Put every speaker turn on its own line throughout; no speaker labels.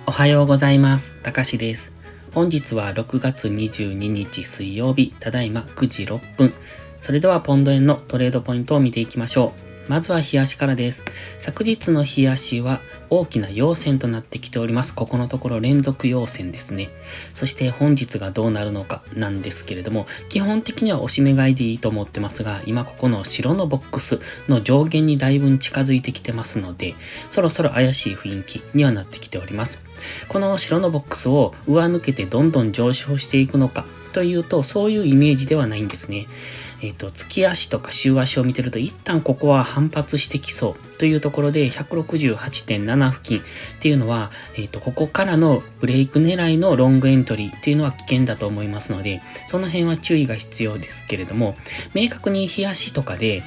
おはようございます。たかしです。本日は6月22日水曜日、ただいま9時6分。それではポンド円のトレードポイントを見ていきましょう。まずは日足からです。昨日の日足は大きな陽線となってきております。ここのところ連続陽線ですね。そして本日がどうなるのかなんですけれども、基本的には押し目買いでいいと思ってますが、今ここの白のボックスの上限にだいぶ近づいてきてますので、そろそろ怪しい雰囲気にはなってきております。この白のボックスを上抜けてどんどん上昇していくのかというと、そういうイメージではないんですね。月足とか週足を見てると一旦ここは反発してきそうというところで 168.7 付近っていうのは、ここからのブレイク狙いのロングエントリーっていうのは危険だと思いますので、その辺は注意が必要ですけれども、明確に日足とかで、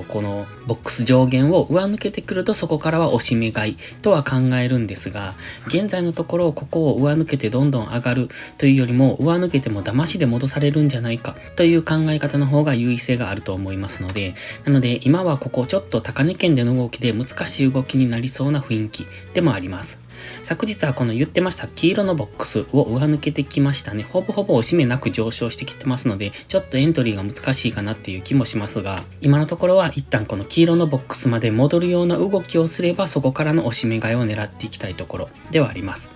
このボックス上限を上抜けてくるとそこからは押し目買いとは考えるんですが、現在のところここを上抜けてどんどん上がるというよりも上抜けても騙しで戻されるんじゃないかという考え方の方が優位性があると思いますので、なので今はここちょっと高値圏での動きで難しい動きになりそうな雰囲気でもあります。昨日はこの言ってました黄色のボックスを上抜けてきましたね。ほぼほぼ押し目なく上昇してきてますので、ちょっとエントリーが難しいかなっていう気もしますが、今のところは一旦この黄色のボックスまで戻るような動きをすれば、そこからの押し目買いを狙っていきたいところではあります。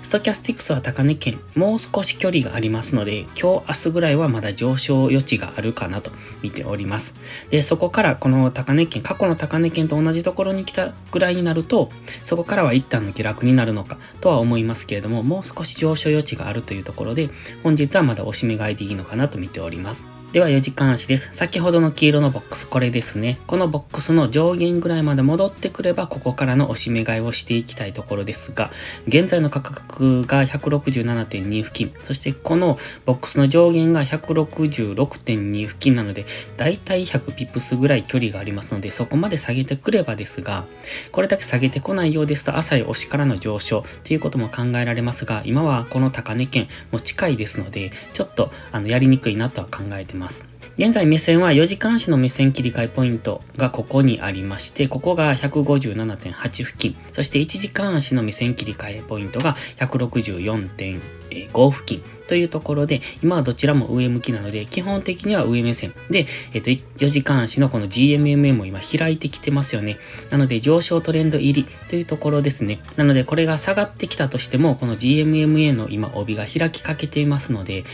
ストキャスティクスは高値圏、もう少し距離がありますので、今日明日ぐらいはまだ上昇余地があるかなと見ております。で、そこからこの高値圏、過去の高値圏と同じところに来たぐらいになると、そこからは一旦の下落になるのかとは思いますけれども、もう少し上昇余地があるというところで、本日はまだ押し目買いでいいのかなと見ております。では4時間足です。先ほどの黄色のボックス、これですね。このボックスの上限ぐらいまで戻ってくれば、ここからの押し目買いをしていきたいところですが、現在の価格が 167.2 付近、そしてこのボックスの上限が 166.2 付近なので、だいたい100ピップスぐらい距離がありますので、そこまで下げてくればですが、これだけ下げてこないようですと、浅い押しからの上昇ということも考えられますが、今はこの高値圏も近いですので、ちょっとやりにくいなとは考えてます。現在目線は4時間足の目線切り替えポイントがここにありまして、ここが 157.8 付近、そして1時間足の目線切り替えポイントが 164.5 付近というところで、今はどちらも上向きなので、基本的には上目線で、4時間足のこの GMMA も今開いてきてますよね。なので上昇トレンド入りというところですね。なのでこれが下がってきたとしても、この GMMA の今帯が開きかけていますので、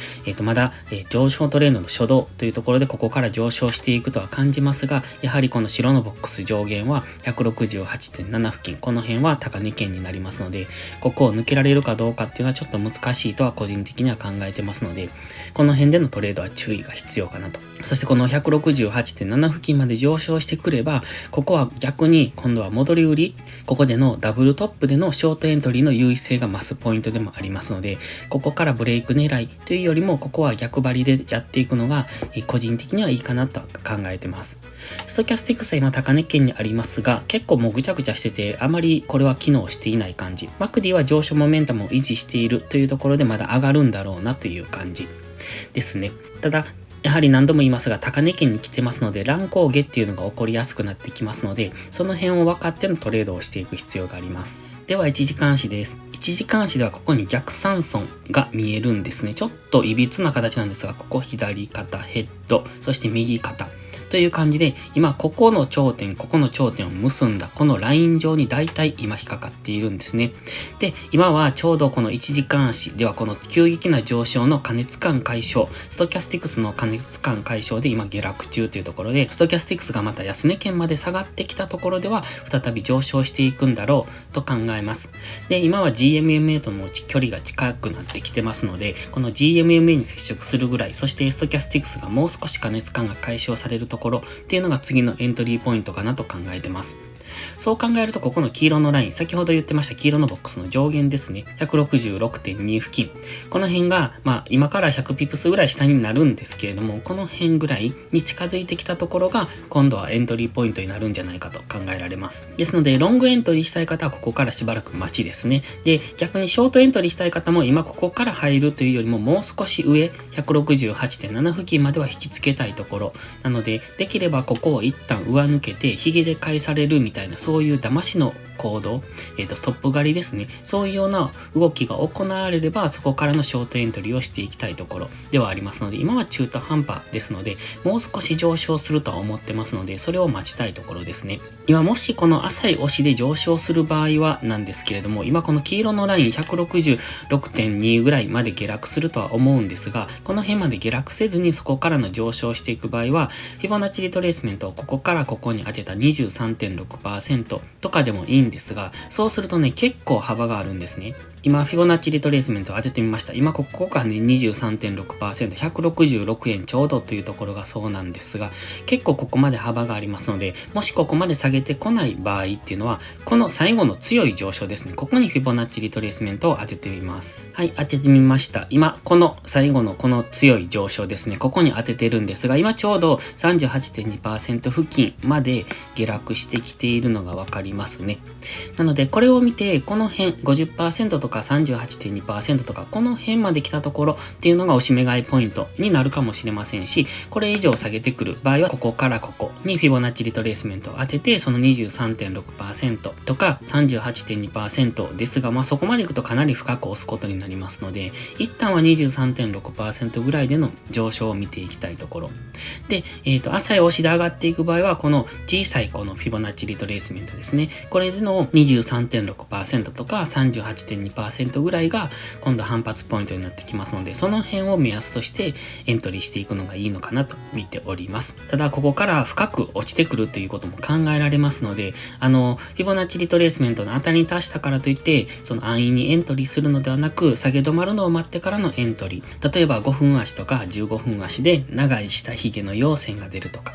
まだ、上昇トレンドの初動というところでここから上昇していくとは感じますが、やはりこの白のボックス上限は 168.7 付近、この辺は高値圏になりますので、ここを抜けられるかどうかっていうのはちょっと難しいとは個人的には考えてますので、この辺でのトレードは注意が必要かなと。そしてこの 168.7 付近まで上昇してくれば、ここは逆に今度は戻り売り、ここでのダブルトップでのショートエントリーの優位性が増すポイントでもありますので、ここからブレイク狙いというよりも、ここは逆張りでやっていくのが個人的にはいいかなと考えてます。ストキャスティクスは今高値圏にありますが、結構もうぐちゃぐちゃしてて、あまりこれは機能していない感じ。マクディは上昇モメンタムを維持しているというところで、まだ上がるんだろうなという感じですね。ただ、やはり何度も言いますが、高値圏に来てますので、乱高下っていうのが起こりやすくなってきますので、その辺を分かってのトレードをしていく必要があります。では1時間足です。1時間足ではここに逆三尊が見えるんですね。ちょっと歪な形なんですが、ここ左肩、ヘッド、そして右肩。という感じで、今ここの頂点、ここの頂点を結んだこのライン上に大体今引っかかっているんですね。で、今はちょうどこの1時間足ではこの急激な上昇の過熱感解消、ストキャスティクスの過熱感解消で今下落中というところで、ストキャスティクスがまた安値圏まで下がってきたところでは再び上昇していくんだろうと考えます。で、今は GMMA との距離が近くなってきてますので、この GMMA に接触するぐらい、そしてストキャスティクスがもう少し過熱感が解消されるところっていうのが次のエントリーポイントかなと考えてます。そう考えると、ここの黄色のライン、先ほど言ってました黄色のボックスの上限ですね。166.2 付近。この辺が、今から100ピプスぐらい下になるんですけれども、この辺ぐらいに近づいてきたところが、今度はエントリーポイントになるんじゃないかと考えられます。ですので、ロングエントリーしたい方はここからしばらく待ちですね。で、逆にショートエントリーしたい方も今ここから入るというよりももう少し上、168.7 付近までは引きつけたいところ。なので、できればここを一旦上抜けて、ヒゲで返されるみたいな、そういう騙しの行動、ストップ狩りですね。そういうような動きが行われれば、そこからのショートエントリーをしていきたいところではありますので、今は中途半端ですので、もう少し上昇するとは思ってますので、それを待ちたいところですね。今もしこの浅い押しで上昇する場合はなんですけれども、今この黄色のライン 166.2 ぐらいまで下落するとは思うんですが、この辺まで下落せずにそこからの上昇していく場合は、フィボナッチリトレースメントをここからここに当てた 23.6% とかでもいいんですが、そうするとね、結構幅があるんですね。今、フィボナッチリトレースメントを当ててみました。今、ここがね、23.6%、166円ちょうどというところがそうなんですが、結構ここまで幅がありますので、もしここまで下げてこない場合っていうのは、この最後の強い上昇ですね。ここにフィボナッチリトレースメントを当ててみます。はい、当ててみました。今、この最後のこの強い上昇ですね。ここに当ててるんですが、今ちょうど 38.2% 付近まで下落してきているのがわかりますね。なので、これを見て、この辺 50% とか 38.2% とか、この辺まで来たところっていうのが押し目買いポイントになるかもしれませんし、これ以上下げてくる場合は、ここからここにフィボナッチリトレースメントを当てて、その 23.6% とか 38.2% ですが、そこまでいくとかなり深く押すことになりますので、一旦は 23.6% ぐらいでの上昇を見ていきたいところ。で、浅い押しで上がっていく場合は、この小さいこのフィボナッチリトレースメントですね。これでの 23.6% とか 38.2% ぐらいが今度反発ポイントになってきますので、その辺を目安としてエントリーしていくのがいいのかなと見ております。ただ、ここから深く落ちてくるということも考えられますので、フィボナッチリトレースメントの値に達したからといって、その安易にエントリーするのではなく、下げ止まるのを待ってからのエントリー。例えば5分足とか15分足で長い下髭の陽線が出るとか。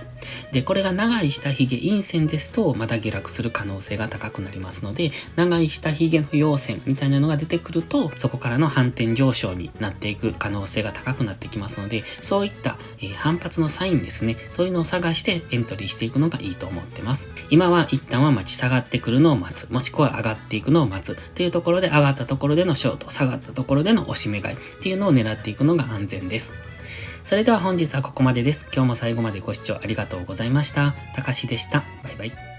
で、これが長い下髭陰線ですと、また下落する可能性が高くなりますので、長い下髭の陽線みたいなのが出てくると、そこからの反転上昇になっていく可能性が高くなってきますので、そういった、反発のサインですね。そういうのを探してエントリーしていくのがいいと思ってます。今は一旦は待ち下がってくるのを待つ。もしくは上がっていくのを待つ。というところで上がったところでのショート、下がったところでの押し目買いっていうのを狙っていくのが安全です。それでは本日はここまでです。今日も最後までご視聴ありがとうございました。たかしでした。バイバイ。